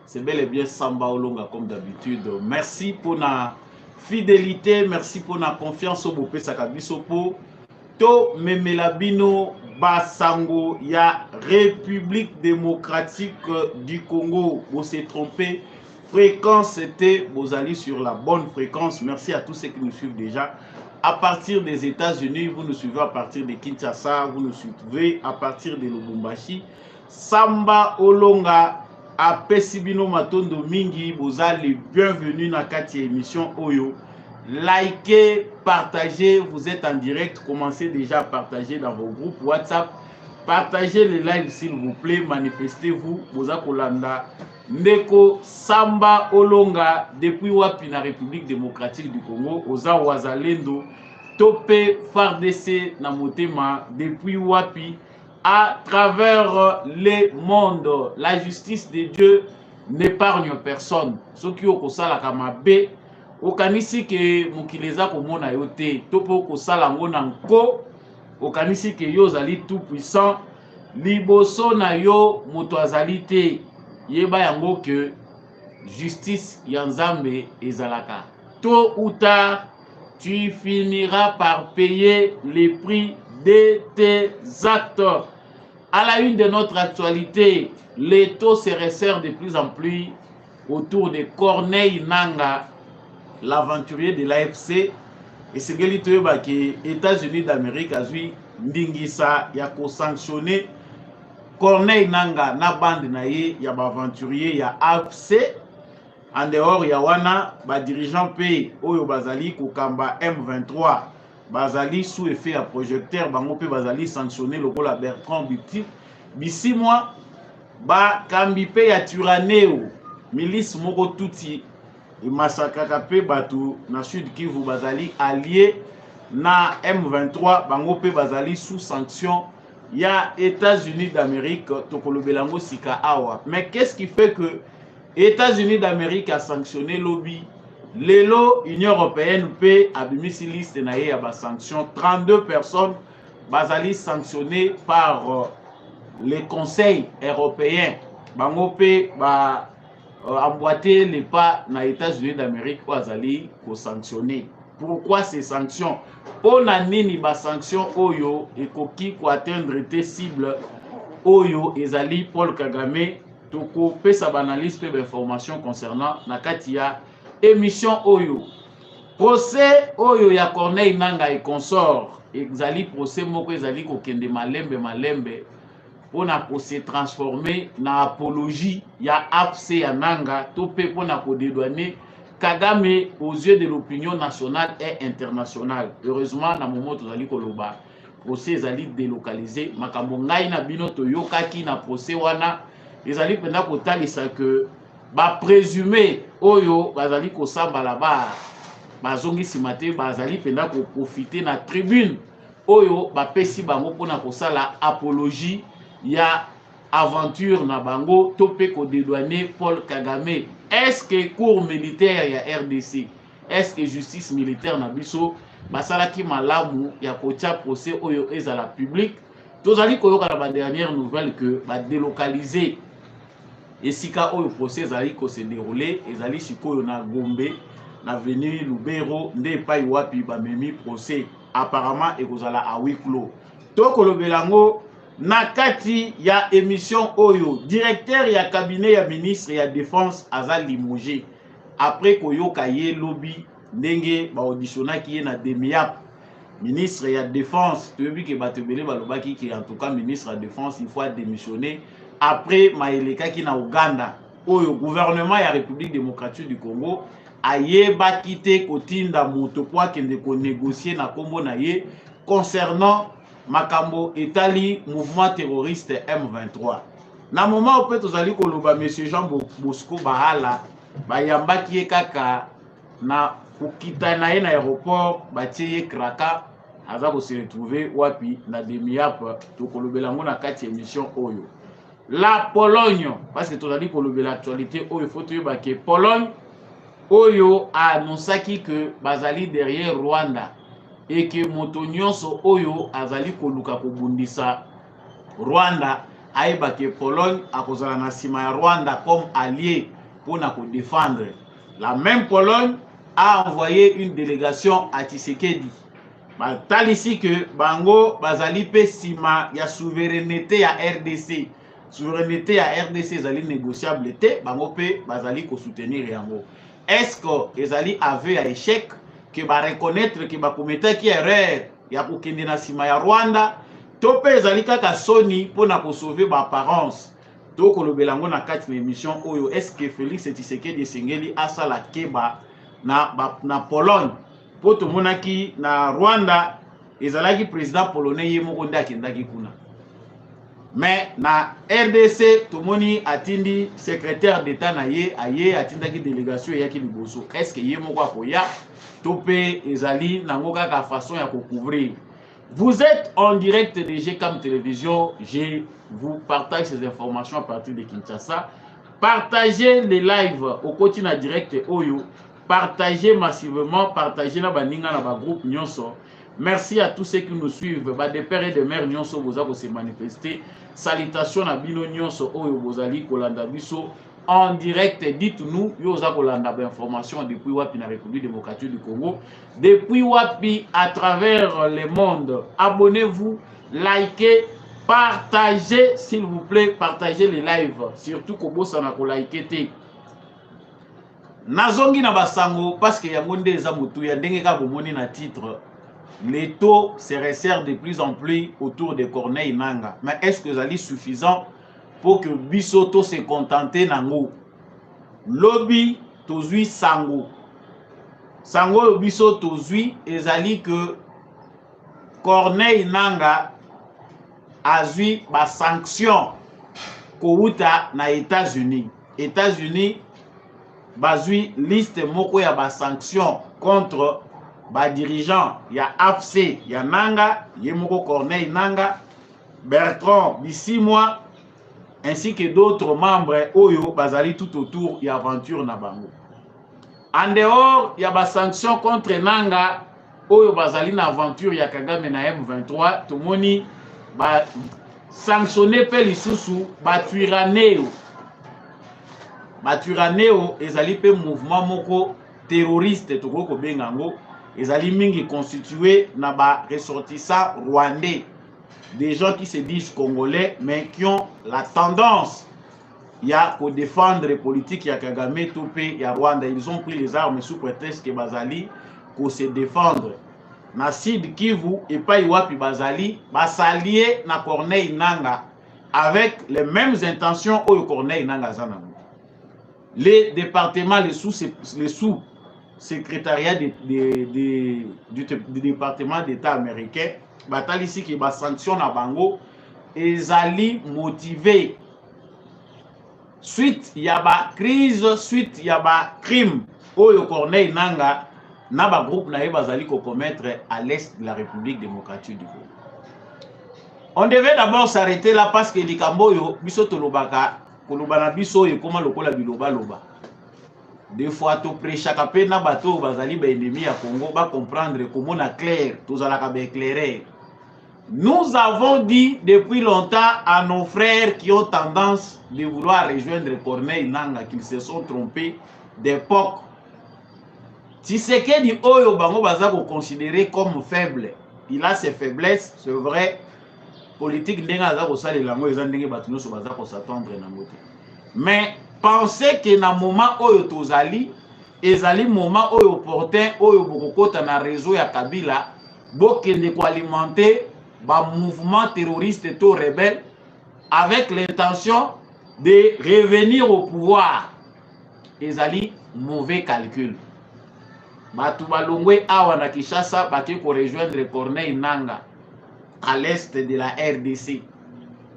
c'est bel et bien Samba Olonga comme d'habitude. Merci pour la fidélité, merci pour la confiance au Bopé Sakabisopo. To Memelabino Basango, il y a République démocratique du Congo. Vous s'est trompé. Fréquence, c'était, vous allez sur la bonne fréquence. Merci à tous ceux qui nous suivent déjà. À partir des États-Unis, vous nous suivez à partir de Kinshasa, vous nous suivez à partir de Lubumbashi. Samba Olonga, à Pesibino Matondo Mingi, vous allez bienvenue dans la émission Oyo. Likez, partagez, vous êtes en direct, commencez déjà à partager dans vos groupes WhatsApp. Partagez les lives s'il vous plaît, manifestez-vous. Boza Kolanda, Ndeko Samba Olonga, depuis Wapi na République démocratique du Congo, Oza Wazalendo, Topé Fardese na Motema, depuis Wapi, à travers le monde. La justice de Dieu n'épargne personne. Ceux qui ont la Kamabe, okanisi ke mukileza komona yote, topo kosala ngona nko, okanisi ke yo zali tout puissant, liboso na yo moto azali te, yeba yango que justice ya Nzambe ezalaka. Tôt ou tard, tu finiras par payer les prix de tes actes. À la une de notre actualité, les taux se resserrent de plus en plus autour de Corneille Nangaa, l'aventurier de l'AFC. Et c'est que les États-Unis d'Amérique a vu Ndingisa ya ko sanctionner Corneille Nangaa na bande na ye ya aventurier ya AFC. En dehors ya wana ba dirigeant pays oyo bazali ko kamba M23 bazali sous effet ya projecteur bango pe bazali sanctionner lokola Bertrand Bisimwa ba kambi pe ya Turaneo milice moko tuti massacre pe bato na Sud Kivu bazali allié na M23 bango pe bazali sous sanction ya États-Unis d'Amérique tokolobelango sika awa. Mais qu'est-ce qui fait que États-Unis d'Amérique a sanctionné lobby lelo Union européenne pe abimisi liste na ye ya ba sanction 32 personnes bazali sanctionnées par les conseils européens bango pe ba emboîter les pas dans les États-Unis d'Amérique pour azali ko sanctionner. Pourquoi ces sanctions? On a nini ba sanctions oyo et koki ko atteindre tes cibles oyo ezali Paul Kagame toko pesa banaliste pe d'informations concernant nakatia émission oyo. Procès oyo ya Corneille Nangaa et consort ezali procès moko ezali ko kende malembe pona ko se transformer na apologie ya AFC ya Nangaa topé pona ko dédouaner Kagame aux yeux de l'opinion nationale et internationale. Heureusement na moment tozali koloba procès ezali délocalisé makambo ngai na bino toyokaki na procès wana ezali penda kotalisa que ba présumé oyo bazali kosamba là-bas bazongisi mate bazali penda ko profiter na tribune oyo bapesi bango pona kosala apologie ya aventure na bango topé ko dédouaner Paul Kagame. Est-ce que cour militaire ya RDC, est-ce que justice militaire na biso basalaki malamu ya kotia procès oyo ezala public? Tozali koyoka na ba dernière nouvelle que ba délocaliser esika oyo procès ezali ko se dérouler ezali sikoyo na Gombe na avenue Lubero nde pa wapi ba memi procès apparemment ekozala à huis clos. Tokolobelango na kati ya émission oyo directeur ya cabinet ya ministre ya défense aza limogé après koyoka ye lobby ndenge ba auditionnaki ye na demiap ministre ya défense toyebi ke bato ebele balobaki ke en tout cas ministre ya défense il faut démissionner après maelekaki na Uganda oyo gouvernement ya République démocratique du Congo ayebaki te kotinda moto po akende ko négocier na kombo na ye concernant makambo etali mouvement terroriste M23. Na moment où tozali koloba monsieur Jean Bosco Bahala bayambaki ye kaka na kokita na ye na aéroport batie ye kraka aza ko se retrouver wapi na demiap tokolobelango na kati émission oyo. La Pologne, parce que tozali kolobela actualité oyo faut toyeba ke Pologne oyo a annoncé que bazali derrière Rwanda et que moto nyonso oyo azali koluka kobundisa Rwanda ayeba que Pologne akozala na sima ya Rwanda comme allié pour na défendre. La même Pologne a envoyé une délégation à Tshisekedi. Tal ici que bango bazali pe sima ya souveraineté ya RDC. Souveraineté ya RDC ezali négociable te, bango pe bazali ko soutenir yango. Est-ce que ezali aveu à échec que ba reconnaître que ba kometaki erreur ya kokende na sima ya Rwanda to pe ezali kaka soni pona ko sauver ba apparence to kolobela ngo na kati na émission oyo est-ce que Félix Tshisekedi esengeli asala keba na Pologne po tomonaki na Rwanda ezalaki président polonais ye moko nde akendaki kuna. Mais na RDC tomoni atindi secrétaire d'état na ye aye atindaki délégation eyaki liboso. Est-ce que ye moko akoya to pe ezali nango kaka façon ya ko couvrir? Vous êtes en direct de GCAM Télévision. Je vous partage ces informations à partir de Kinshasa. Partagez les lives au quotidien direct Oyo. Partagez massivement, partagez na baninga na ba groupe nyonso. Merci à tous ceux qui nous suivent. Ba de pères et de mères nyonso boza ko se manifester. Salutations na bino nyonso Oyo bozali kolanda biso en direct. Dites-nous yoza kolanda ba information depuis wapi na République démocratique du Congo, depuis wapi à travers le monde. Abonnez-vous, likez, partagez s'il vous plaît, partagez les lives, surtout kobosa na ko liker te. Nazongi na basango parce que yango nde eza mutu ya ndenge ka bomoni na titre. Les taux se resserrent de plus en plus autour de Corneille Nangaa. Mais est-ce que ça est suffisant pour que Bisoto se contente nango? Lobby tozui sango. Sango biso tozui ezali que Corneille Nangaa azui ba sanction kouta na États-Unis. États-Unis bazui liste moko ya ba sanction contre ba dirigeant ya AFC ya Nangaa, yemoko Corneille Nangaa, Bertrand Bisimwa ainsi que d'autres membres oyo bazali tout autour ya aventure na bango. En dehors ya ba sanction contre Nangaa oyo bazali na aventure ya Kagame na M23, tomoni ba sanctionner pe lisusu ba Twirwaneho. Ba Twirwaneho ezali pe mouvement moko terroriste toko bengango, ezali mingi constitué na ba ressortissants rwandais, des gens qui se disent congolais mais qui ont la tendance ya ko défendre politique ya Kagame topé ya Rwanda. Ils ont pris les armes sous prétexte que bazali ko se défendre na Sud Kivu et pas wapi bazali basalier na Corneille Nangaa avec les mêmes intentions au Corneille Nangaa zanango. Les départements, les sous-secrétariats du département d'État américain, batali ici qui va sanctionner à Bango, et ali motivé. Suite, il y a ba crise, suite, il y a ba crime. Oyo Corneille Nangaa, na ba groupe na bazali ko commettre à l'est de la République démocratique du Congo. On devait d'abord s'arrêter là parce que likamboyo biso tolobaka kolobana biso et comment lokola biloba loba. Des fois to prêchaka pe na bato bazali ba ennemi ya Congo ba comprendre comment na clair tozalaka ba éclairer. Nous avons dit depuis longtemps à nos frères qui ont tendance de vouloir rejoindre Corneille Nangaa qu'ils se sont trompés d'époque. Tshisekedi oyo bango baza ko considérer comme faible. Il a ses faiblesses, c'est vrai. Politique ndenga za ko salela ngo eza ndenge batu nyonso baza ko s'attendre na moto. Mais pensez que na moment oyo tozali ezali moment oyo opportun oyo bokokota na réseau ya Kabila bokende ko alimenter ba mouvement terroriste to rebelle avec l'intention de revenir au pouvoir. Ezali mauvais calcul. Batu balongwe awa na Kinshasa baki ko rejoindre Corneille Nangaa à l'est de la RDC.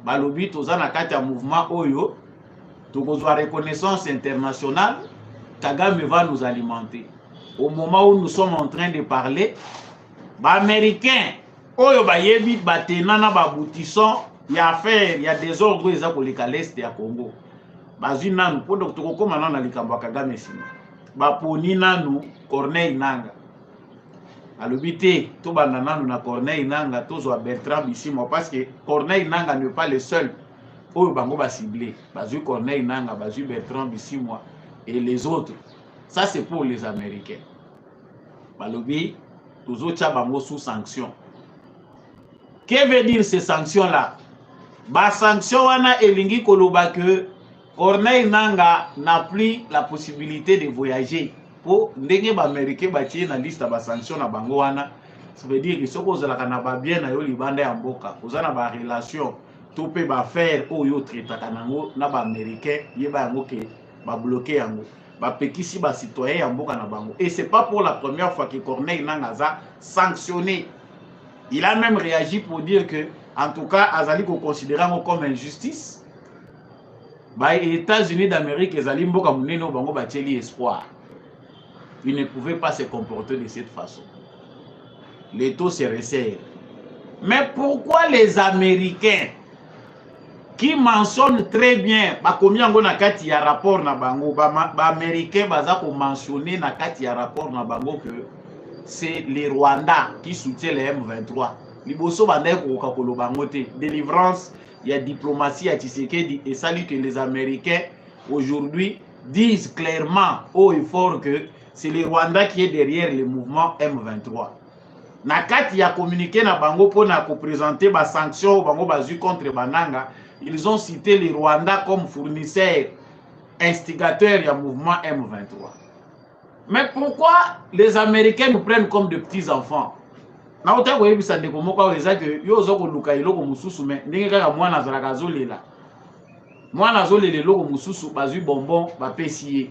Balobi toza na kati ya mouvement oyo tokozwa reconnaissance internationale. Kagame va nous alimenter. Au moment où nous sommes en train de parler, ba américain oyo bayebi batenana ba boutissant ya affaire ya désordre eza koleka l'est ya Congo. Bazwi nanu po tokokoma na likambo ya Kagame sima. Baponi nanu Corneille Nangaa. Alobité, tout banana na Corneille Nangaa, tous Bertrand Bisimwa, parce que Corneille Nangaa n'est pas le seul oyo bango ba ciblé, bazui Corneille Nangaa, bazui Bertrand Bisimwa et les autres. Ça c'est pour les Américains. Balobi toujours tcha bango sous sanction. Que veut dire ces sanctions là? Ba sanction wana elingi koloba que Corneille Nangaa n'a plus la possibilité de voyager. Pour ndenge ba américain batie na liste ba sanction na bango wana, ça veut dire que soko ozalaka na ba bien na yo libanda ya mboka, ozana ba relation to pe ba faire oyo traitaka nango na ba américain yeba yango ke ba bloquer yango. Ba pekisi ba citoyen ya mboka na bango. Et c'est pas pour la première fois que Corneille Nangaa a sanctionné. Il a même réagi pour dire que en tout cas azali ko considérer comme injustice. Ba États-Unis d'Amérique ezali mboka munene bango batieli espoir. Il ne pouvait pas se comporter de cette façon. Les taux se resserrent. Mais pourquoi les Américains qui mentionnent très bien, combien on a kati ya rapport na bango, Américains baza ko mentionner na kati ya rapport na bango que c'est les Rwandais qui soutiennent les M23. Liboso banda ko koloba ngote, délivrance, il y a diplomatie à Tshisekedi et salut que les Américains aujourd'hui disent clairement haut et fort que c'est le Rwanda qui est derrière le mouvement M23. Nakati a communiqué na bango pour présenter ba sanctions bango bazu contre Bananga. Ils ont cité le Rwanda comme fournisseur, instigateur du mouvement M23. Mais pourquoi les Américains nous prennent comme de petits enfants? Na ota ko yebisa ndeko moko weza que yo zo ko luka iloko mususu me ndenge kaka mwana zalaka zolela. Mwana zolela loko mususu bazu bonbon ba pesier.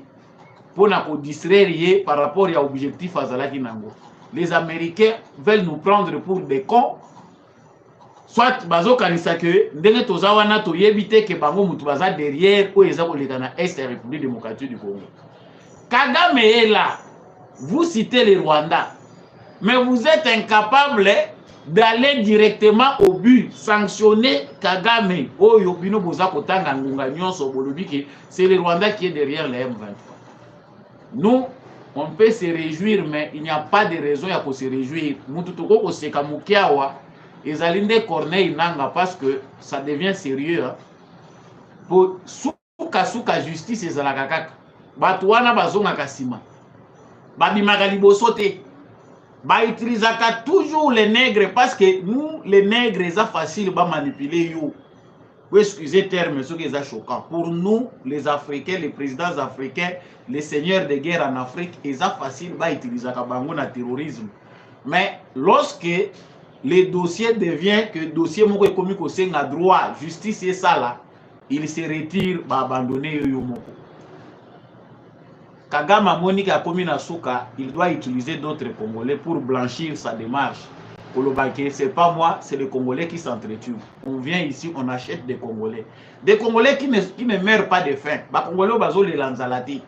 Pour nous distraire par rapport à l'objectif azalaki nango. Les Américains veulent nous prendre pour des cons. Soit bazo kanisa que ndenge toza wana to yebite que bango mutu baza derrière ou eza koleka na est de la République démocratique du Congo. Kagame est là. Vous citez le Rwanda. Mais vous êtes incapable d'aller directement au but, sanctionner Kagame. Oh yobino boza kotanga ngunga nyonso bolobi que c'est le Rwanda qui est derrière les M23. Nous, on peut se réjouir, mais il n'y a pas de raison pour se réjouir. Moututoko koseka mukiawa, ezalinde Corneille Nangaa parce que ça devient sérieux. Hein. Pour souka justice ezalaka kaka. Batu wana bazonga kasima. Babimaka liboso te. Ba utilisaka toujours les nègres parce que nous les nègres c'est facile ba manipuler yo. Vous excusez le terme, c'est choquant. Pour nous, les Africains, les présidents africains, les seigneurs de guerre en Afrique, c'est facile d'utiliser le terrorisme. Mais lorsque le dossier devient que le dossier est à droit, justice et ça là, il se retire, abandonner Yomoko. Kagame Monika a commis na souka, il doit utiliser d'autres Congolais pour blanchir sa démarche. C'est pas moi, c'est les Congolais qui s'entretuent. On vient ici, on achète des Congolais. Des Congolais qui ne meurent pas de faim. Les Congolais bazo les lanzalati.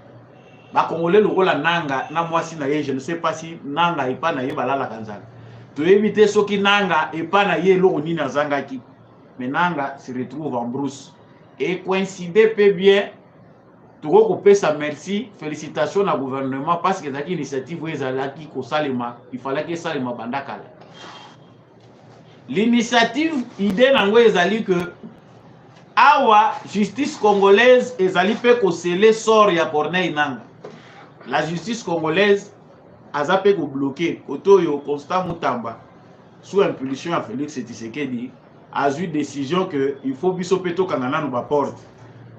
Les Congolais le Nanga, na moi si naye, je ne sais pas si Nanga et pas naye balala kanzala. Tu éviter ceux qui Nanga et pas naye lo ni na zangaki. Mais Nanga se retrouve en brousse. Et coïncider peut bien. Tu peux sa merci, félicitations au gouvernement parce que cette initiative il fallait que ça le bandakala. L'initiative idée nango ezali que awa justice congolaise ezali pe ko sceller sort ya Corneille Nangaa. La justice congolaise aza pe ko bloquer Otoyo Constant Mutamba sous impulsion à Félix Tshisekedi a eu décision que il faut biso peto kanana no ba porte.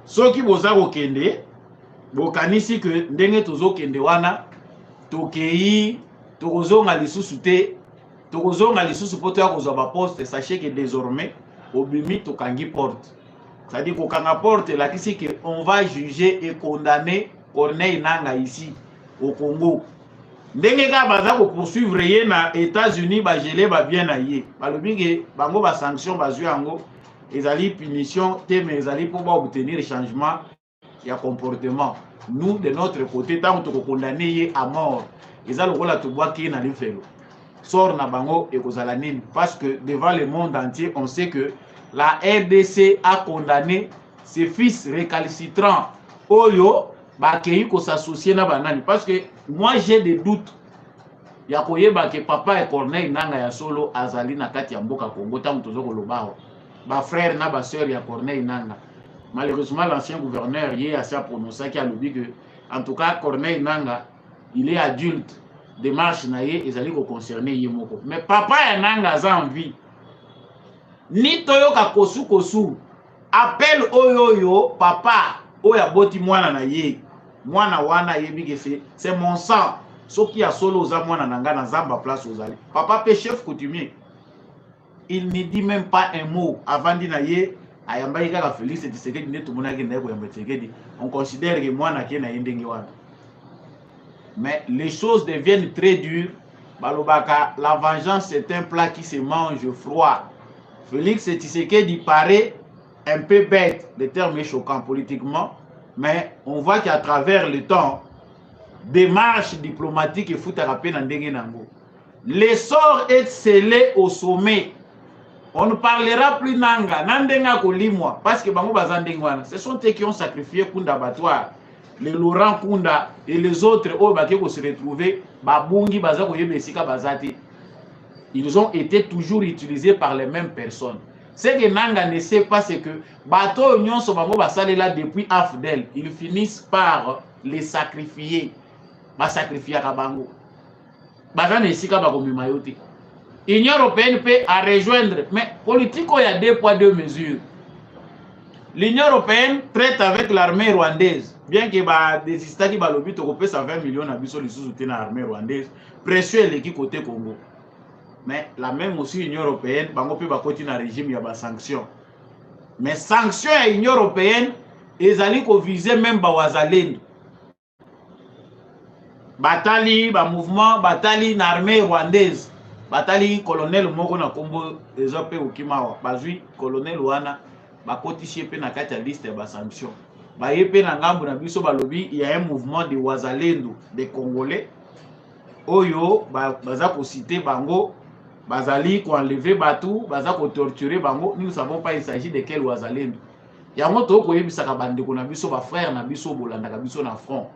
Soki boza ko kende bokanisi que ndenge tozo kende wana tokei tokozonga lisusu te. Tokozonga lisusu poto ya kozwa ba poste, sachez que désormais obimi tokangi porte. C'est-à-dire kokanga porte là qui que on va juger et condamner Corneille Nangaa ici au Congo. Ndenge ka baza ko poursuivre ye na États-Unis ba gelé ba bien na ye. Balobi ke bango ba sanction bazui yango ezali punition te mais ezali pour ba obtenir changement ya comportement. Nous de notre côté tant que condamner ye à mort. Ezali ko la to bois ki na lifelo. Sort na bango et kozalanine parce que devant le monde entier on sait que la RDC a condamné ses fils récalcitrants oyo bakei ko s'associer na banani parce que moi j'ai des doutes ya koyeba que papa et Corneille Nangaa ya solo azali na kati ya mboka Congo tant tozo ko lobao ba frère na ba sœur ya Corneille Nangaa. Malheureusement, l'ancien gouverneur y est assez prononcé qui a dit que, en tout cas, Corneille Nangaa, il est adulte. Démarche naïe, ils allaient concerner Yemoko. Mais papa et Nangaa a envie. Ni toyoka kosu kosu. Appelle oyoyo, papa, oya boti mwana na ye. Mwana wana yebi c'est mon sang. Ce qui a solo za mwana nanga na zamba place aux allées. Papa pe chef coutumier. Il ne dit même pas un mot avant d'y naïe. Félix on considère que moi mais les choses deviennent très dures. La vengeance c'est un plat qui se mange froid. Félix Tshisekedi paraît un peu bête, le terme est choquant politiquement, mais on voit qu'à travers le temps, démarche diplomatique et fout à rappeler dans Dengenango. L'essor est scellé au sommet. On ne parlera plus Nanga, Nandenga Kolimwa, parce que Bango Bazandengwana, ce sont eux qui ont sacrifié Kunda Batouar, les Laurent Kunda et les autres, qui se retrouvaient, Babungi Bazako Yebesika Bazati. Ils ont été toujours utilisés par les mêmes personnes. Ce que Nanga ne sait pas, c'est que Bato Union Sobango Basale là depuis Afdel, ils finissent par les sacrifier. Sacrifier à Bango. Bazan Esika Bagomimayote. L'Union européenne peut à rejoindre, mais politique, il y a 2 poids 2 mesures. L'Union européenne traite avec l'armée rwandaise, bien que des histoires qui balobit au peu 120 millions d'habitants les soutien l'armée rwandaise, pression l'équipe côté Congo. Mais la même aussi l'Union européenne, bango peut continuer un régime, il y a des sanctions. Mais sanctions à l'Union européenne, ils allaient viser même Bawazalendo. Batali, mouvement, batali, l'armée rwandaise. Batali colonel moko na kombo ezope okimawa bazui colonel wana bakotisi pe na kati ya liste ya sanction baye pe na ngambo na biso balobi il y a un mouvement de wazalendo des Congolais oyo baza ko citer bango bazali ko enlever batu baza ko torturer bango. Nous ne savons pas il s'agit de quel wazalendo yango to ko yebisaka bandeko na biso ba frère na biso bolandaka biso na front.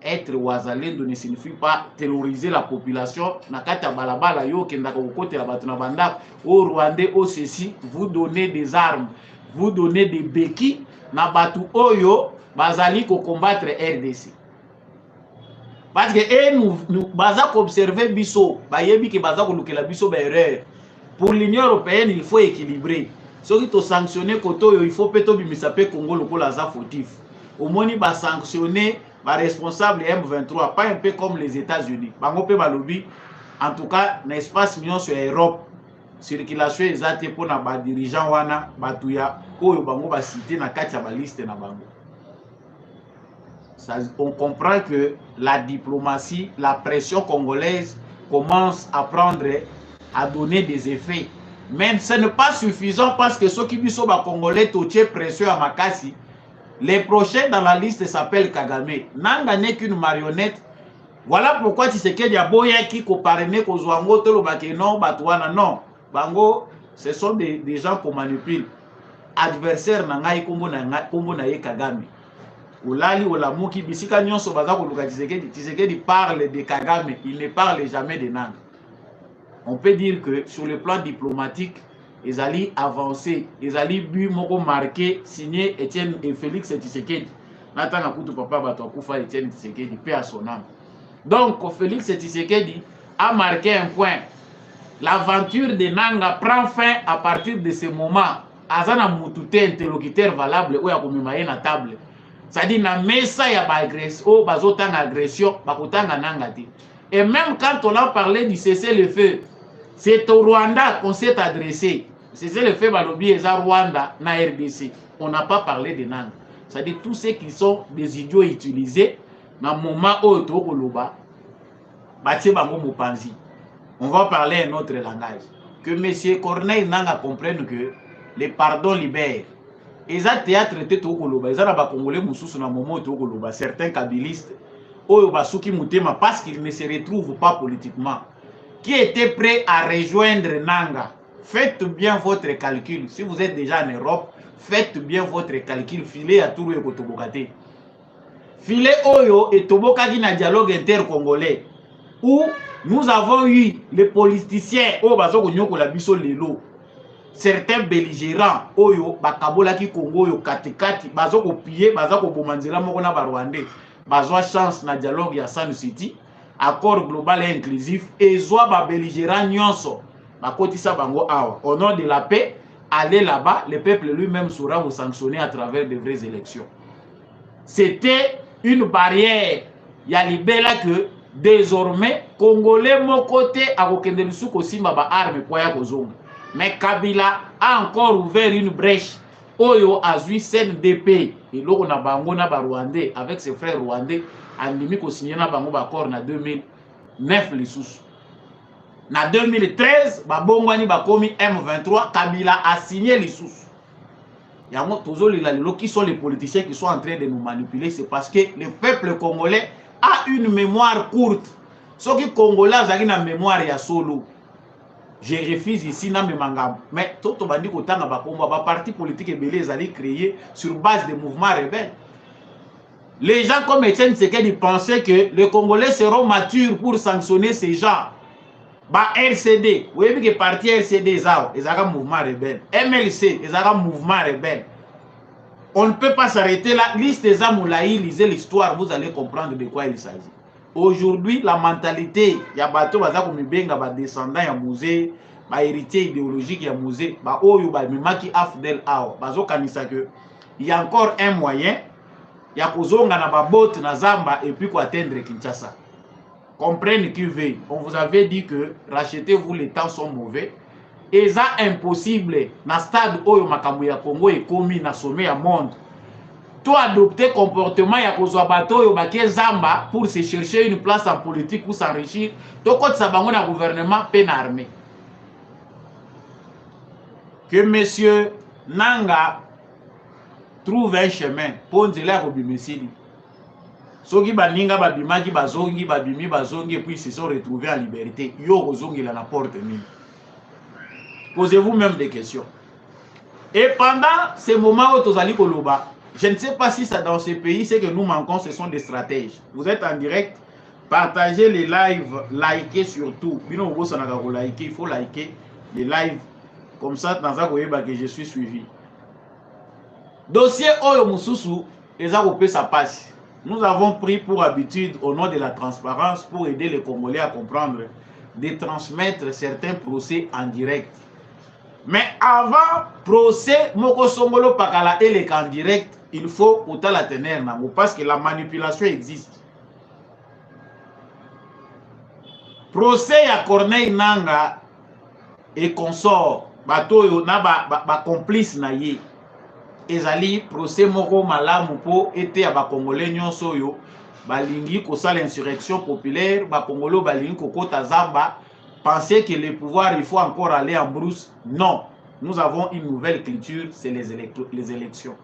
Être wazalendo ne signifie pas terroriser la population. Nakata balabala yo kendaka kokote la batu na banda au Rwandais au ceci, vous donnez des armes, vous donnez des béquilles na batu oyo bazali ko combattre RDC. Parce que nous baza observer biso, bayebi ke baza ko lukela biso ba erreur. Pour l'Union européenne, il faut équilibrer. Ce qui to sanctionner koto yo il faut peto bimisa pe Congo lokola za fautif. Au moni ba sanctionner ba responsable M23, pas un peu comme les États-Unis. Bango pe balobi, en tout cas, l'espace million sur Europe, circulation exacte pour na ba dirigeant wana batuya oyo bango ba cité na kati ya ba liste na bango. Ça, on comprend que la diplomatie, la pression congolaise commence à prendre, à donner des effets. Mais ce n'est pas suffisant parce que ceux qui sont congolais touchent pression à Makassi. Les prochains dans la liste s'appellent Kagame. Nanga n'est qu'une marionnette. Voilà pourquoi Tshisekedi a boya qui parrainé ko zwango tolo bakeno batwana non. Bango, ce sont des gens qu'on manipule. Adversaire nanga kombo na ye Kagame. Olali olamuki bisika nyonso baza ko luka Tshisekedi parle de Kagame, il ne parle jamais de Nanga. On peut dire que sur le plan diplomatique, ils allaient avancer, ils allaient but moko marqué, signé Etienne et Félix Tshisekedi. Nathan Akutu papa bato akufa Etienne Tshisekedi, paix à son âme. Donc Félix Tshisekedi a marqué un point. L'aventure de Nanga prend fin à partir de ce moment. Azana mutute interlocuteur valable ou ya komimaye na table. C'est-à-dire na mesa ya ba agression, bazotanga agression, bakotanga Nanga te. Et même quand on a parlé du cessez-le-feu, c'est au Rwanda qu'on s'est adressé. Cessez-le-feu balobi eza Rwanda na RDC. On n'a pas parlé de Nanga. C'est-à-dire tous ceux qui sont des idiots utilisés dans le moment où on koloba, batie bango mopanzi. On va parler un autre langage. Que M. Corneille Nangaa comprenne que les pardons libèrent. Ils ont théâtre tout koloba. Ils ont Congolais moussous na moment où koloba. Certains kabylistes, parce qu'ils ne se retrouvent pas politiquement, qui étaient prêts à rejoindre Nanga. Faites bien votre calcul. Si vous êtes déjà en Europe, faites bien votre calcul. Filez à tout le Kotobokate. Filez Oyo et Tobokaki na dialogue inter-congolais. Où nous avons eu les politiciens au Bazoko Nyoko la Biso Lelo. certains belligérants oyo bakabola ki Congo yo katikati bazo ko piller bazo ko bomanzela moko na ba Rwandais bazo chance na dialogue ya Sun City accord global et inclusif ezwa ba belligérants nyonso bakotisa bango awa au nom de la paix. Allez là-bas, le peuple lui-même saura vous sanctionner à travers de vraies élections. C'était une barrière. Il y a libéla que désormais, Congolais, mon côté, à Okendelusu, Kosimba, ba arme, Poya, Kozonga. Mais Kabila a encore ouvert une brèche. Oyo Azui CNDP. Et là, on a Bango, na Rwandais, avec ses frères rwandais, en limite, signé na Bango, Bakor, na 2009, les sous. En 2013, Babongwani Bakomi M23, Kabila a signé les sous. Qui sont les politiciens qui sont en train de nous manipuler? C'est parce que le peuple congolais a une mémoire courte. Ceux qui Congolais ont une mémoire ya solo. Je refuse ici na memangam. Mais tout le monde dit que parti politique et belé allaient créer sur base des mouvements rebelles. Les gens comme Etienne Tshisekedi pensaient que les Congolais seront matures pour sanctionner ces gens. Bah RCD, vous voyez que parti RCD ils ont un mouvement rebelle. MLC, ils ont un mouvement rebelle. On ne peut pas s'arrêter là. Liste des Amoulaï, lisez l'histoire, vous allez comprendre de quoi il s'agit. Aujourd'hui, la mentalité, il y a bateau, il descendant, il y a musée, héritier idéologique, il y a musée, il y a encore un moyen, il y a na botte na Zamba et puis quoi atteindre Kinshasa. Comprenez qui veut. On vous avait dit que rachetez-vous, les temps sont mauvais. Et ça impossible. Dans le stade où le Congo est commis dans le sommet du monde. Toi adopter comportement ya kozwa bato yo baké Zamba pour se chercher une place en politique ou s'enrichir. To côté ça bango na gouvernement peine armée. Que monsieur Nanga trouve un chemin pour nzela ko bimisili. Soki baninga babimaki bazongi babimi bazongi et puis ils se sont retrouvés en liberté. Yo kozongi la porte mine. Posez-vous même des questions. Et pendant ces moments où Tozali Koloba, je ne sais pas si ça dans ces pays, c'est que nous manquons, ce sont des stratèges. Vous êtes en direct, partagez les lives, likez surtout. Il faut liker les lives. Comme ça, dans un que je suis suivi. Dossier Oyo Mususu, les Européens, ça passe. Nous avons pris pour habitude, au nom de la transparence, pour aider les Congolais à comprendre, de transmettre certains procès en direct. Mais avant procès, Moko Songolo Pakala et les en direct, il faut autant la tenir parce que la manipulation existe. Procès à Corneille Nanga et consort, bato yo na ba complice na ye. Ezali procès Moko malamu po été à ba Congolais nyonso yo balingi ko sala insurrection populaire, ba Congolo balingi ko kota Zamba. Penser que le pouvoir, il faut encore aller en brousse. Non. Nous avons une nouvelle culture, c'est les élections.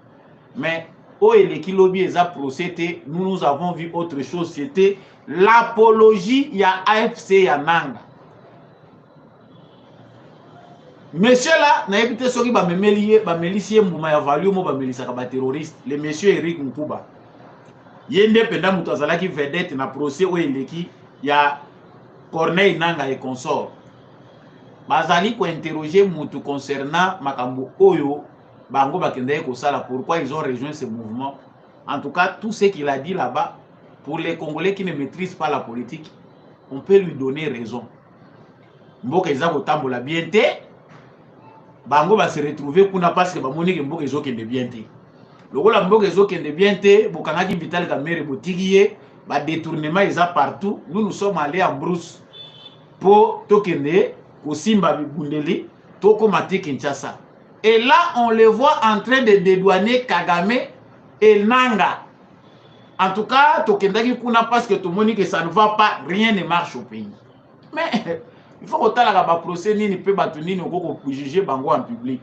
Mais, au Elekilobi et procédé, nous avons vu autre chose. C'était l'apologie, il y a AFC, il y a Nanga. Monsieur là, n'a évité ce qui va me mêler, va me lier, m'a évalué, m'a me lier, terroriste. Le monsieur Eric Mkuba. Il y a indépendant, Moutazala qui vedette, na procès, au Eleki, il y a Corneille Nanga et consort. Bazali ko interroger mutu concernant makambo oyo bango bakende ko sala pourquoi ils ont rejoint ce mouvement. En tout cas, tout ce qu'il a dit là-bas, pour les Congolais qui ne maîtrisent pas la politique, on peut lui donner raison. Mboka ezako tambola bien te, bango va se retrouver pour na parce que bamoni ke mboka ezo kende bien te. Lokola mboka ezo kende bien te, bokangaki Vital Kamerhe botigiye, ba détournement eza partout. Nous sommes allés en brousse pour tokende Kosimba Bibundeli, Toko Mati Kinshasa. Et là, on les voit en train de dédouaner Kagame et Nanga. En tout cas, Tokendaki Kuna parce que tout le monde dit que ça ne va pas, rien ne marche au pays. Mais il faut que tu procès ni peut batunini pour juger Bango en public.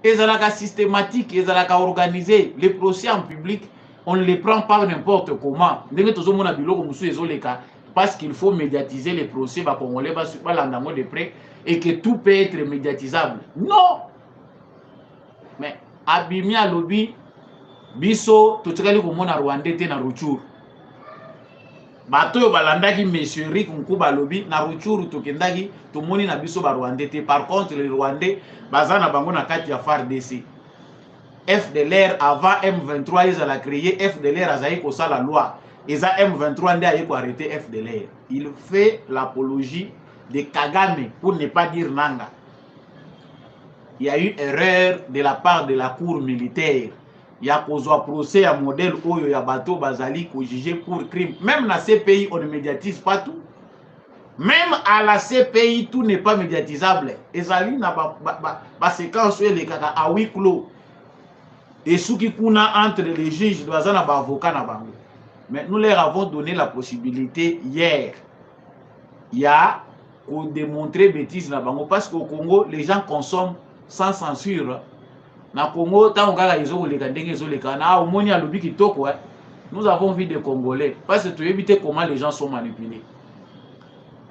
Et ça la systématique, et ça la organisé. Les procès en public, on ne les prend pas n'importe comment. Parce qu'il faut médiatiser les procès, on les va de près et que tout peut être médiatisable. Non! Mais Abimi a lobby, Biso, tout ce que nous avons Rwandais na Ruchur. bato balandaki monsieur Rick Nkuba lobi na Ruchuru tokendaki tomoni na biso ba Rwandais te. Par contre les Rwandais baza na bango na kati ya FARDC. FDLR avant M23 ils a créé FDLR azali ko sala loi. Eza M23 nde aye ko arrêter FDLR. Il fait l'apologie de Kagame pour ne pas dire Nanga. Il y a eu erreur de la part de la cour militaire. Il y a un procès à modèle où il y a bateau bazali ko jugé pour crime. Même dans ces pays, on ne médiatise pas tout. Même à la CPI, tout n'est pas médiatisable. Et Zali n'a pas séquence les kaka à huis clos. Et ceux qui kuna entre les juges, les avocats na bango. Mais nous leur avons donné la possibilité hier. Il y a qu'on démontrer bêtises na bango parce qu'au Congo, les gens consomment sans censure. Na Congo, tant nous avons vu des Congolais. Parce que tu évites comment les gens sont manipulés.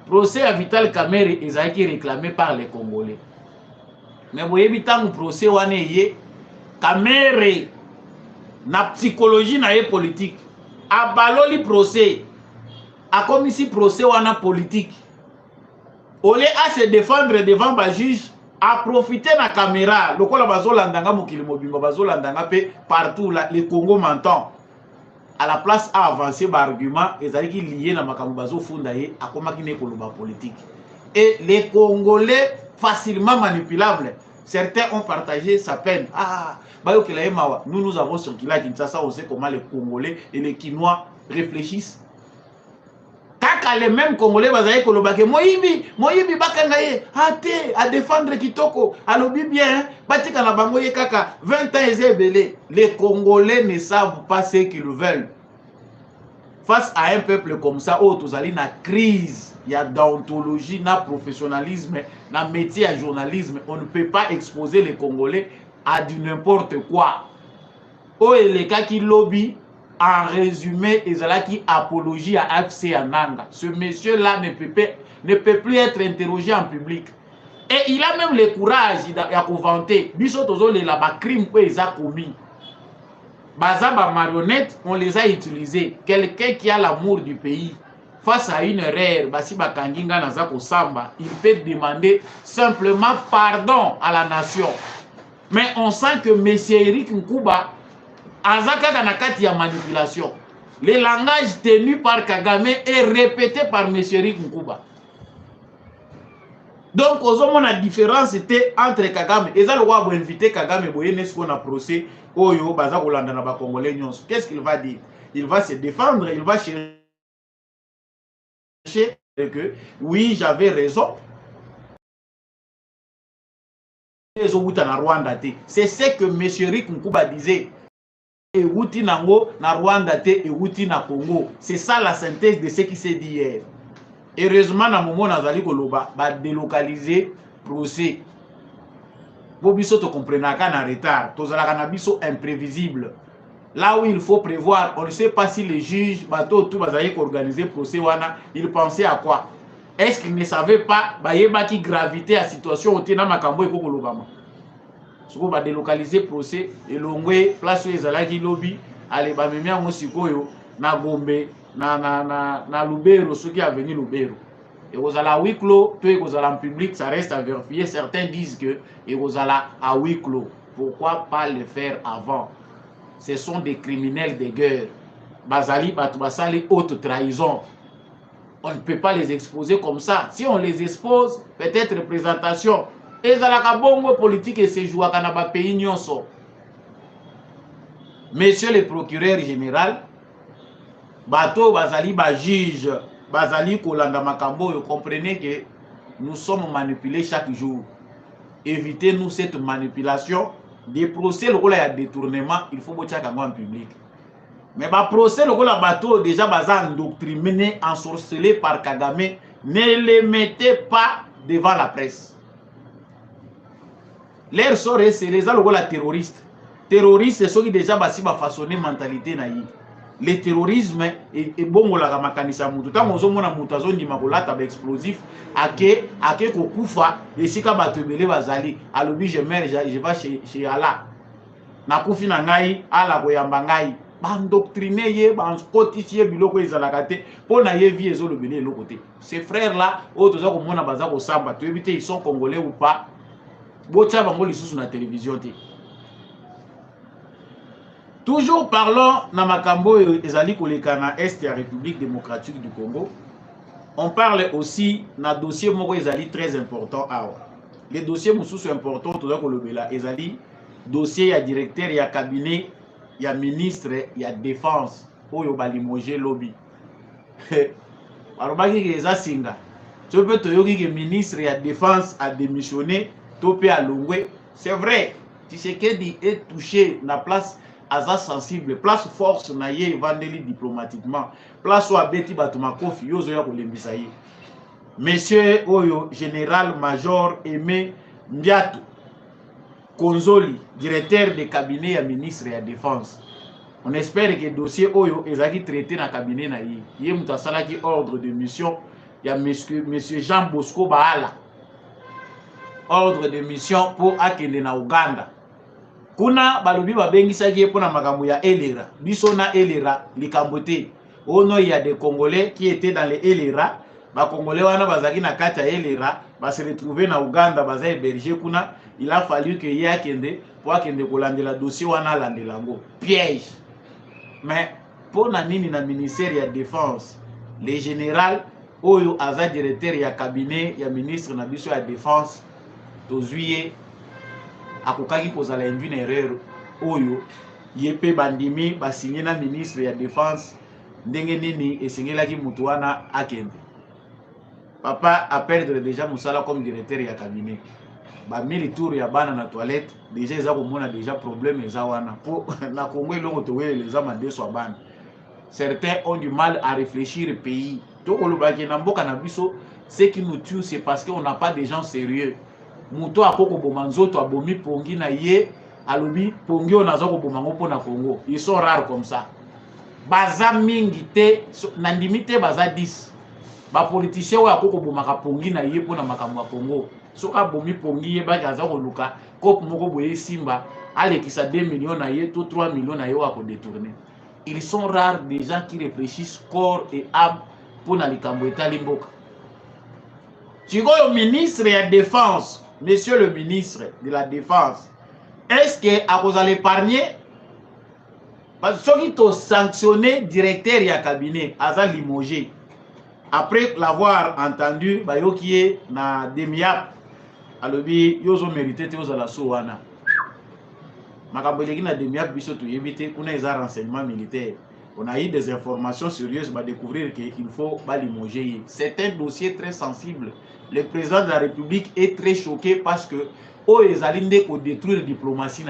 Procès à Vital Kamerhe est réclamé par les Congolais. Mais vous évitez un procès où Kamerhe na psychologie na politique. A baloli procès. A comme ici procès ou na politique. Au lieu à se défendre devant le juge, à profiter de la caméra, le Congo bazolandanga mokili mobimba bazolandanga pe partout le Congo m'entend. À la place à avancer par argument, ils ont lié na makambo bazo fundaye à comment qui n'est koloba politique. Et les Congolais facilement manipulables. Certains ont partagé sa peine. Ah, bayo kelaye mawa. Nous avons circulé à Kinshasa, on sait comment les Congolais et les Kinois réfléchissent. Kaka les mêmes Congolais bazaye kolobake moyibi bakangaye ate à défendre kitoko alobi bien batika na bango ye kaka 20 ans ezebele. Les Congolais ne savent pas ce qu'ils veulent. Face à un peuple comme ça, oh tozali na crise, il y a d'ontologie, na professionnalisme, na métier à journalisme, on ne peut pas exposer les Congolais à du n'importe quoi. Oh et les cas qui lobby en résumé, qui apologie à FC Ananga. Ce monsieur-là ne peut plus être interrogé en public. Et il a même le courage de vanter. Bisotozo les crime que ils ont commis. Bazaba marionnette, on les a utilisés. Quelqu'un qui a l'amour du pays, face à une erreur, Basiba Kanginga Nazako Samba, il peut demander simplement pardon à la nation. Mais on sent que M. Eric Nkuba Azaka Kanakati a manipulation. Le langage tenu par Kagame est répété par M. Eric Nkuba. Donc, la différence était entre Kagame. Et ça, le roi va inviter Kagame à procès. Qu'est-ce qu'il va dire? Il va se défendre, il va chercher que oui, j'avais raison. C'est ce que M. Eric Nkuba disait. Et Wouti Nango, na Rwanda te et Wouti na Congo. C'est ça la synthèse de ce qui s'est dit hier. Heureusement, na moment nazali koloba, ba délocaliser procès. Bobiso te comprena qu'en retard, tozala canabiso imprévisible. Là où il faut prévoir, on ne sait pas si les juges, bateau tout bazali organiser procès wana, ils pensaient à quoi? Est-ce qu'ils ne savaient pas, ba yeba qui gravité à situation au tena makambo et kokolobama? Si on va délocaliser le procès, et l'ongwe, place où ils allaient lobby, allez, bah, même à Mosikoyo, na Gombe, na Lubero, ceux qui sont venus Lubero. Et aux à huis clos, tout est en public, ça reste à vérifier. Certains disent que et aux à huis clos. Pourquoi pas le faire avant? Ce sont des criminels de guerre. Bazali, Batoubassali, haute trahison. On ne peut pas les exposer comme ça. Si on les expose, peut-être représentation. Et la bongo politique et se joue à Kanaba pays nyonso. Monsieur le procureur général, bateau bazali ba juge, bazali kolanda makambo, vous comprenez que nous sommes manipulés chaque jour. Évitez-nous cette manipulation. Des procès, le rôle de détournement, il faut boire en public. Mais ba procès, le rôle de bateau, déjà baza endoctriné, ensorcelé par Kagame, ne les mettez pas devant la presse. L'air sort c'est les terroristes. Terroristes, c'est ceux qui déjà façonné la mentalité. Le terrorisme est bon la makanisa mutu. Tant que on a mutazo di makolata ba explosif, ake kokufa et si ka batebele bazali, alobi je meurs, je vais chez Allah. Na kufi na ngai, ala koyamba ngai. endoctriner ye, codifier biloko ezalaka te pour na ye vie ezolobele eloko te. Ces frères là oyo toza komona baza kosamba toyebi te ils sont congolais ou pas, botia bango lisusu na télévision te. Toujours parlons na makambo ezali koleka na est ya République démocratique du Congo. On parle aussi na dossier moko ezali très important awa. Les dossiers mosusu important toza kolobela ezali dossier ya directeur ya cabinet ya ministre ya défense oyo balimoge lobby. Barobaki ke eza singa. Tu peux te yoki que ministre ya défense a démissionné, topé à Longwe. C'est vrai. Tshisekedi est touché na place aza sensible, place force na ye vandeli diplomatiquement, place wa beti batuma kofi yozo ya kolembisa ye. Monsieur Oyo, général major Aimé Mbiatou Konzoli, directeur de cabinet ya ministre ya défense. On espère que le dossier Oyo ezaki traité na cabinet na ye. Ye mutasala ki ordre de mission ya monsieur Jean Bosco Baala. Ordre de mission pour akende na Uganda. Kuna balobi babengisaki epona makambo ya Elera. Biso na Elera likambo te. Ono ya des Congolais qui étaient dans les Elera. Ba Congolais wana bazaki na kati ya Elera, ba se retrouver na Uganda baza hébergé kuna. Il a fallu que ye akende pour akende kolandela dossier wana landelango. Piège. Mais pour na nini na ministère ya défense, le général Oyo aza directeur ya cabinet ya ministre na biso ya défense tozuye akokaki kozala une erreur oyo yepe bandimi basigné na ministre ya défense ndenge nini esengelaki mutu wana akende. Papa a perdre déjà musala comme directeur ya cabinet. Ba mili tour ya bana na toilette déjà eza komona déjà problème eza wana po na Congo elongo towele les amandeso bana. Certains ont du mal à réfléchir pays. Donc olobaki na mboka na biso, ce qui nous tue c'est parce qu'on n'a pas des gens sérieux. Muto akoko bomanzoto abomi pongi na ye alobi pongi onaza ko bomango pona Congo. Ils sont rares comme ça. Baza mingi te na ndimite baza 10. Ba politicien wa akoko bomaka pongi na ye pona makambo ya Congo. So abomi pongi ye ba kaza ko luka ko moko boye simba alekisa 2 millions na ye to 3 millions na ye wa ko détourner. Ils sont rares des gens qui réfléchissent corps et âme pour na likambo etali mboka. Chikoyo ministre de la défense, monsieur le ministre de la défense, est-ce que à vous allez épargner? Parce que ceux qui ont sanctionné directeur ya cabinet aza limogé après l'avoir entendu bayo qui est na demiap alobi yozo mérité te ozala sowana. Makambo eleki na demiap biso to yebite kuna eza renseignement militaire. On a eu des informations sérieuses pour découvrir qu'il faut limoger. C'est un dossier très sensible. Le président de la République est très choqué parce que Oezalinde pour détruire la diplomatie.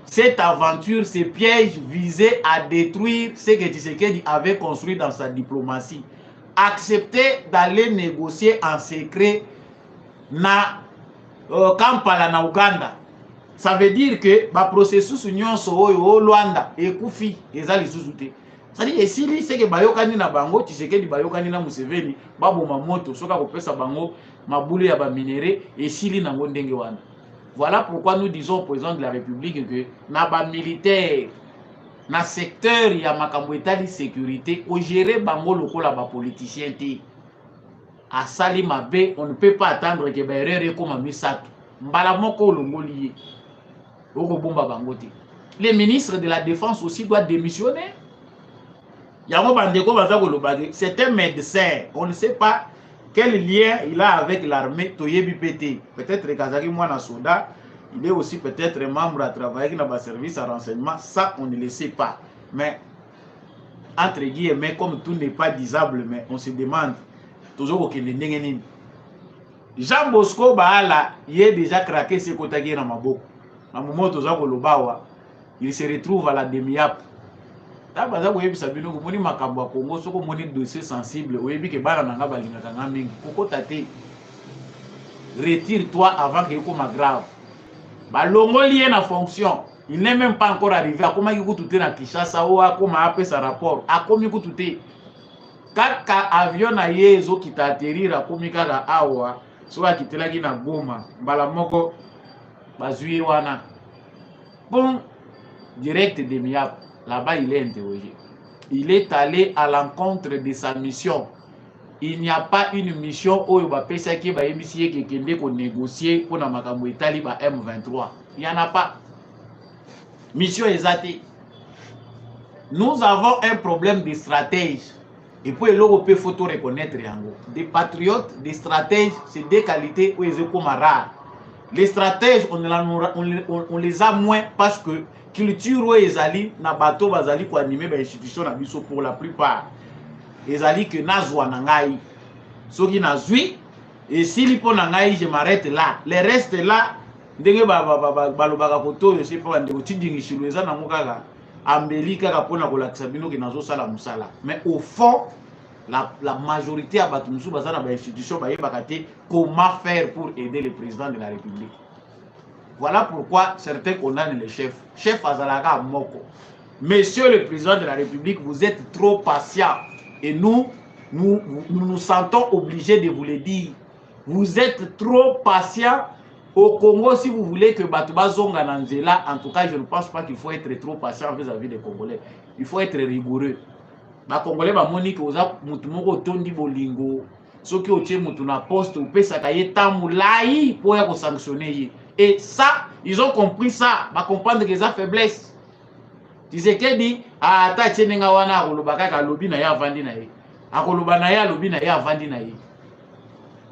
Cette aventure, ces pièges visaient à détruire ce que Tshisekedi avait construit dans sa diplomatie. Accepter d'aller négocier en secret na Kampala na Uganda. Ça veut dire que le processus union au Luanda et Koufi ezali sous-souté. C'est-à-dire que si c'est que bayokani na bango Tshisekedi bayokani na Museveni babo mamoto soka kopesa bango mabulu ya ba minéré et sili nango ndenge wana. Voilà pourquoi nous disons au président de la République que na ba militaire na secteur ya makambo etali sécurité ko gérer bango lokola ba politicien te. A sali mabe, on ne peut pas attendre que ba erreur comme misato. Mbala moko longoli. Les ministres de la Défense aussi doivent démissionner. C'est un médecin. On ne sait pas quel lien il a avec l'armée Toyebi PT. Peut-être que Kazaki Mwana Soda, il est aussi peut-être membre à travailler dans le service à renseignement. Ça, on ne le sait pas. Mais, entre guillemets, comme tout n'est pas disable, mais on se demande toujours aucun n'est. Jean Bosco Baala, il est déjà craqué ce côté dans ma bouche. Il se retrouve à la demi-ap. Dossier sensible. Retire-toi avant que soit grave. Longo lié na fonction. Il n'est même pas encore arrivé. À comment il coûte na Kinshasa ou à comment appeler sa rapport. À comment il coûte. Kaka avion na yezo qui t'a atterrir à komika la awa. Soit qui te l'a dit na Goma. Balamoko. Bazuye wana. Bon, direct de MIAP. Là-bas, il est interrogé. Il est allé à l'encontre de sa mission. Il n'y a pas une mission où il va négocier pour la M23. Il n'y en a pas. Mission exatée. Nous avons un problème de stratège. Et puis l'Europe, il faut tout reconnaître. Des patriotes, des stratèges, c'est des qualités où ils sont rares. Les stratèges, on les a moins parce que culture où ils allaient, na bateau bazali pour animer l'institution pour la plupart. Ils allaient que nazwa nangai. Ce qui nazui, et si l'ipon nangai, je m'arrête là. Les restes là, ndenge balobaka koto, je sais pas, ndeko tidingi chilweza na mukaka. Ambelika kapona kolakisa bino ke nazo sala musala. Mais au fond, la majorité à Batumusu bazana ba institution ba yebakate comment faire pour aider le président de la République. Voilà pourquoi certains condamnent les chefs. Chef Azalaka Moko. Monsieur le président de la République, vous êtes trop patient et nous nous sentons obligés de vous le dire. Vous êtes trop patient. Au Congo, si vous voulez que Batouba Zonga Nanzela, en tout cas, je ne pense pas qu'il faut être trop patient vis-à-vis des Congolais. Il faut être rigoureux. Les Congolais, ils vont dire que bolingo. Ceux qui ont été na poste, ou peut s'accueillir tamoulaï pour sanctionner. Et ça, ils ont compris ça. Ils comprennent qu'ils ont faiblesse. Tu sais qu'elle dit, ah, ta tchenenga wana, kolobaka ka lobi na ya vandi na ye. Akoloba na ya lobi na ya vandi na ye.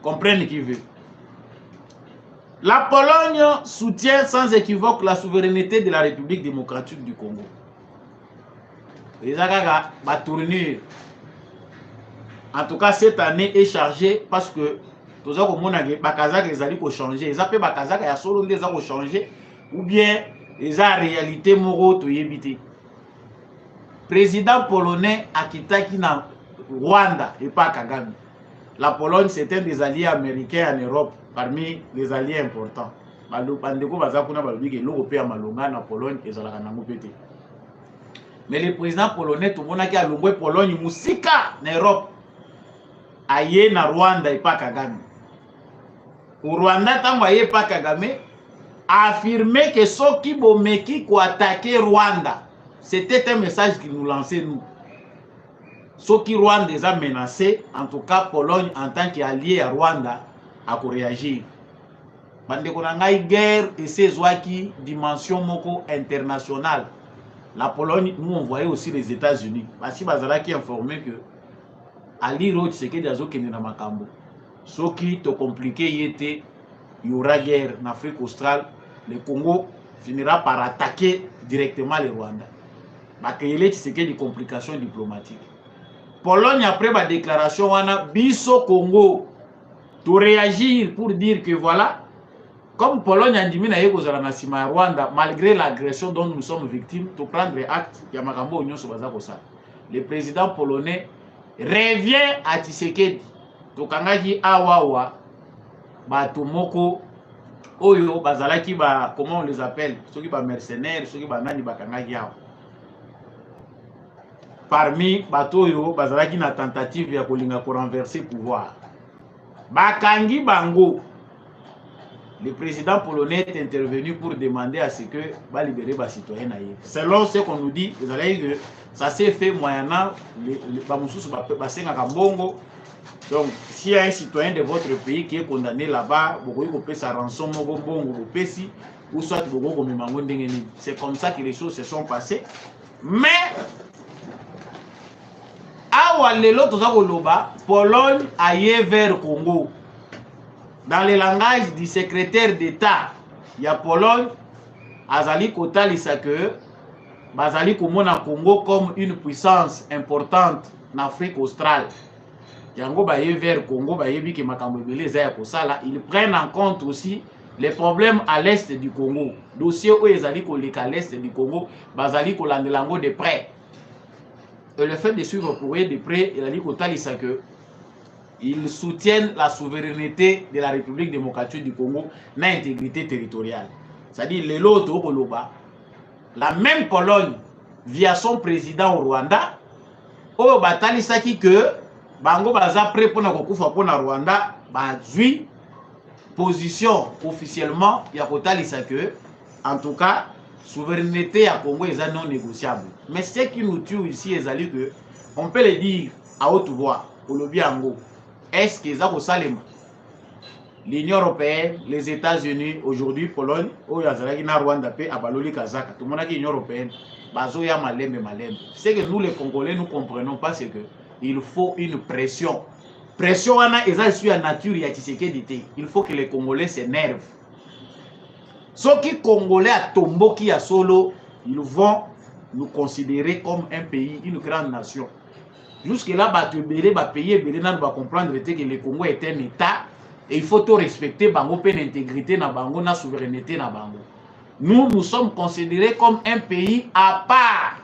Comprenez qui veut. La Pologne soutient sans équivoque la souveraineté de la République démocratique du Congo. Les Agaga va tourner. En tout cas, cette année est chargée parce que tous les Kazakh les allaient changer. Les appels Kazakh ya solo les ont changé ou bien les a réalité moraux to yébité. Président polonais Akitaki na Rwanda et pas Kagame. La Pologne c'est un des alliés américains en Europe. Parmi les alliés importants. Mais le président polonais, tout le monde qui a l'ongoué Pologne, Moussika, en Europe, aïe na Rwanda et pas Kagame. Au Rwanda, tant que pas Kagame, a affirmé que ceux qui bomeki qui attaqué Rwanda, c'était un message qu'il nous lançait nous. Ceux qui Rwanda les a menacés, en tout cas Pologne en tant qu'allié à Rwanda, à réagir. Bandeko na ngai guerre et ses qui dimension moko internationale. La Pologne, nous on voyait aussi les États-Unis. Parce que bazala qui informé que Ali Roach c'est que des autres na makambo. Ce qui te compliqué il y aura guerre en Afrique australe. Le Congo finira par attaquer directement le Rwanda. Parce qu'il c'est que des complications diplomatiques. Pologne après ma déclaration wana biso Congo to réagir pour dire que voilà, comme Pologne a dit na Rwanda, malgré l'agression dont nous sommes victimes, to prendre acte, le président polonais revient à Tshisekedi. To kangaji awawa, batomoko, oyo, bazalaki ba, comment on les appelle, ceux qui ba mercenaires, ceux qui ba nani ba kangaji awa. Parmi batoyo, bazalaki na tentative ya kolinga pour renverser pouvoir. Bakangi Bango, le président polonais est intervenu pour demander à ce que va libérer les citoyens. Selon ce qu'on nous dit, vous allez que ça s'est fait moyennant les Bongo. Donc, s'il y a un citoyen de votre pays qui est condamné là-bas, vous pouvez payer sa rançon, ou soit c'est comme ça que les choses se sont passées. Mais Pologne aille vers Congo. Dans le langage du secrétaire d'État, il y a Pologne, Azali Kotalisa que Bazali Komona Congo comme une puissance importante en Afrique australe. Yango baye vers Congo, baye bi ke makambo belé za ya kosala, ils prennent en compte aussi les problèmes à l'est du Congo. Dossier où ezali koleka à l'est du Congo, Bazali kolandelango de près. Et le fait de suivre pour eux de près, il a dit que ils soutiennent la souveraineté de la République démocratique du Congo, l'intégrité territoriale. C'est-à-dire, la même Pologne, via son président au Rwanda, au Batali Saki que Bango Baza prêt pour na Rwanda, Bazui, position officiellement, Yakotali Saki, en tout cas, souveraineté à Congo est non négociable. Mais ce qui nous tue ici, est que on peut le dire à haute voix, au lobby ango. Est-ce que ça Salema, l'Union européenne, les États-Unis, aujourd'hui Pologne, au Rwanda, à Baloli Kazaka, tout le monde a dit l'Union européenne, Bazoya Malembe Malembe. C'est que nous les Congolais, nous comprenons pas ce que il faut une pression. Pression est la nature et il faut que les Congolais s'énervent. Ceux qui Congolais à Tomboki à Solo, ils vont nous considérer comme un pays, une grande nation. Jusque-là, ils vont comprendre que le Congo est un État et il faut tout respecter l'intégrité, la souveraineté. Nous, nous sommes considérés comme un pays à part.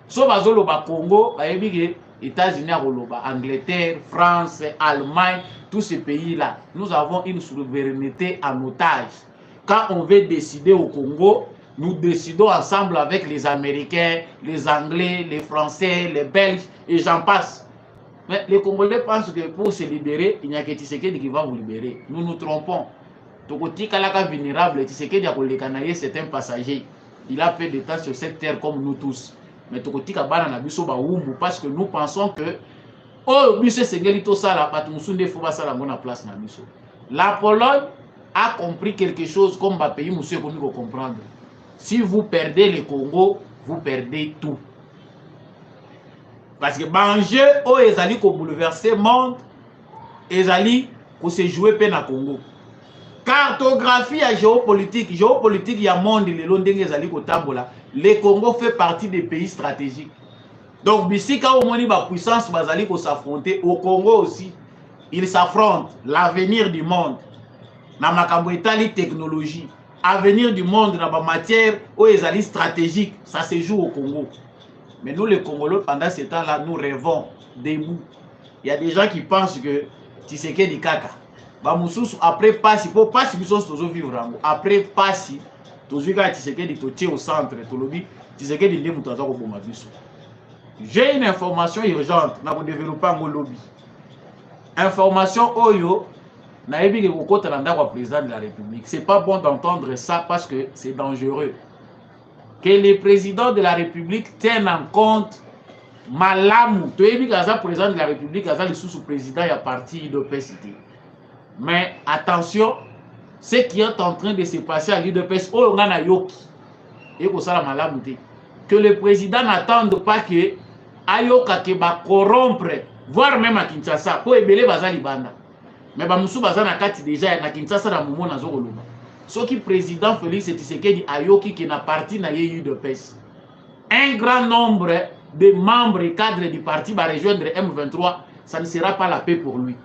Sauf que Congo, États-Unis, Angleterre, France, Allemagne, tous ces pays-là, nous avons une souveraineté en otage. Quand on veut décider au Congo, nous décidons ensemble avec les Américains, les Anglais, les Français, les Belges, et j'en passe. Mais les Congolais pensent que pour se libérer, il n'y a que Tshisekedi qui va vous libérer. Nous nous trompons. Tokoti Kalaka vulnérable, Tshisekedi c'est un passager. Il a fait des temps sur cette terre comme nous tous. Mais Tokoti Kabana na biso ba wumbu parce que nous pensons que oh biso Sengelito sala patumusunde faut ba sala ngona place na biso. La Pologne a compris quelque chose comme ma pays monsieur comme vous comprendre. Si vous perdez le Congo, vous perdez tout. Parce que manger oh ezali ko bouleverser monde, ezali ko se jouer pe na Congo. Cartographie à géopolitique, il y a monde le long ndenge ezali ko tambola. Le Congo fait partie des pays stratégiques. Donc bisika au moni ba puissance bazali ko s'affronter au Congo aussi. Ils s'affrontent l'avenir du monde. Na makambo etali technologie, avenir du monde dans la matière où ezali stratégique, ça se joue au Congo. Mais nous les Congolais pendant ce temps-là, nous rêvons debout. Il y a des gens qui pensent que Tshisekedi kaka. Après passi, pour passi biso tozo vivre rango. Après passi, tozo ka Tshisekedi totie au centre, tolobi Tshisekedi ndé muto azako boma biso. J'ai une information urgente na ko développer ngo lobby. Information oyo na yebi ke kokota na ndako président de la République. C'est pas bon d'entendre ça parce que c'est dangereux. Que le président de la République tienne en compte malamu. Tu yebi que président de la République, aza le sous-président ya parti de PCT. Mais attention, ce qui est en train de se passer à l'UDPS, que le président n'attende pas que Ayoka va corrompre, voire même à Kinshasa, pour ébeler Bazali Banda. Mais Bamoussou Bazana Kati déjà, à Kinshasa, dans le moment où ce qui président Félix Tshisekedi Ayoki qui n'a parti na l'UDPS. Un grand nombre de membres et cadres du parti va rejoindre M23, ça ne sera pas la paix pour lui.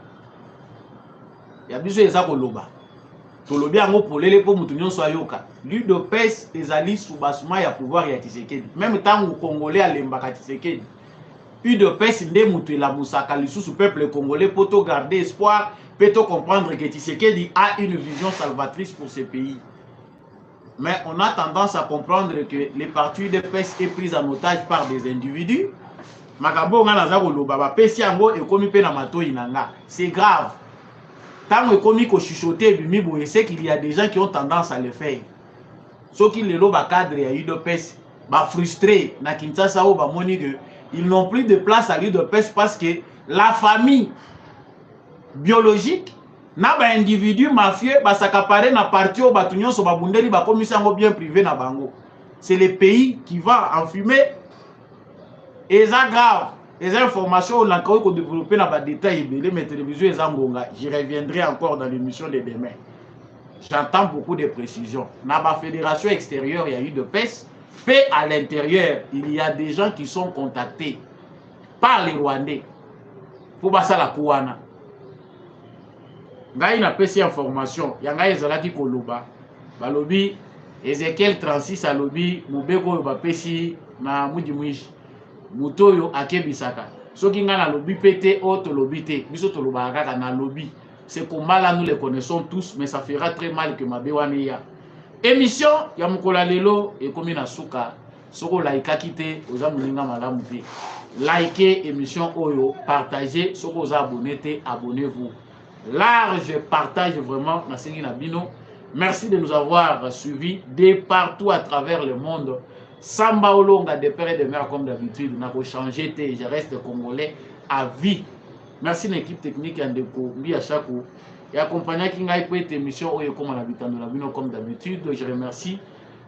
Il y a besoin de ça pour l'Oba. Pour l'Obi, pour les pour Moutounion Soyoka. L'UDPS, les alliés sous Basuma, il y a pouvoir, il y a Tshisekedi. Même temps où Congolais à l'Embaka Tshisekedi. UDPS, il y a la Moussaka, le sous-peuple congolais, pour te garder espoir, pour comprendre que Tshisekedi a une vision salvatrice pour ce pays. Mais on a tendance à comprendre que les partis UDPS est pris en otage par des individus. C'est grave. Tant que c'est qu'il y a des gens qui ont tendance à le faire. Ceux qui les lobes à cadre à l'UDPS, frustrés, ils n'ont plus de place à l'UDPS parce que la famille biologique n'a pas individu mafieux, s'accaparer na parti au bâtonnion sur Babundeli, commission bien privé na bango. C'est le pays qui va en fumer. Et ça grave. Les informations, on a développé dans les détails, mes télévisions et Zangonga. J'y reviendrai encore dans l'émission de demain. J'entends beaucoup de précisions. Dans la fédération extérieure, il y a eu de PES. Fait à l'intérieur, il y a des gens qui sont contactés par les Rwandais. Pour passer la Kouana. Il y a une information. Il y a une Koloba. Balobi, Ezekiel 36 à Lobi, Moubeko Bapesi, na Moudimouish. Mutoyo akebisaka. Soki nga na lobby pété autre lobby té. Biso to lobaka na lobby. C'est comme là nous les connaissons tous mais ça fera très mal que mabewane ya. Émission ya mukola lelo et comme na suka. Soko laika kité oza muninga malamu té. Likez émission oyo, partagez, soko oza abonné té, abonnez-vous. Large partage vraiment na sengi na bino. Merci de nous avoir suivis de partout à travers le monde. Samba Olonga de père et de mère comme d'habitude. N'a pas changé, je reste congolais à vie. Merci à l'équipe technique et à Mbi à chaque coup. Et accompagné qui n'a pas été émission comme on habite comme d'habitude. Je remercie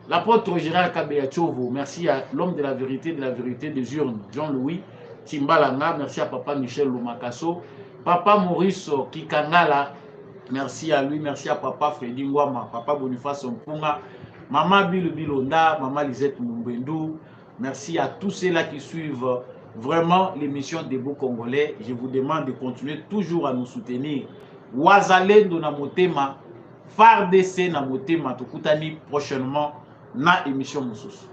l'apôtre Gérard Kabeyachovo. Merci à l'homme de la vérité des urnes, Jean-Louis Timbalanga. Merci à papa Michel Lumakaso. Papa Maurice Kikangala. Merci à lui, merci à papa Freddy Ngwama, papa Boniface Mpunga, maman Bilonda, maman Lisette Mumbendou. Merci à tous ceux-là qui suivent vraiment l'émission des beaux Congolais. Je vous demande de continuer toujours à nous soutenir. Wazalendo na motema, FARDC na motema, tukutani prochainement na émission Moussos.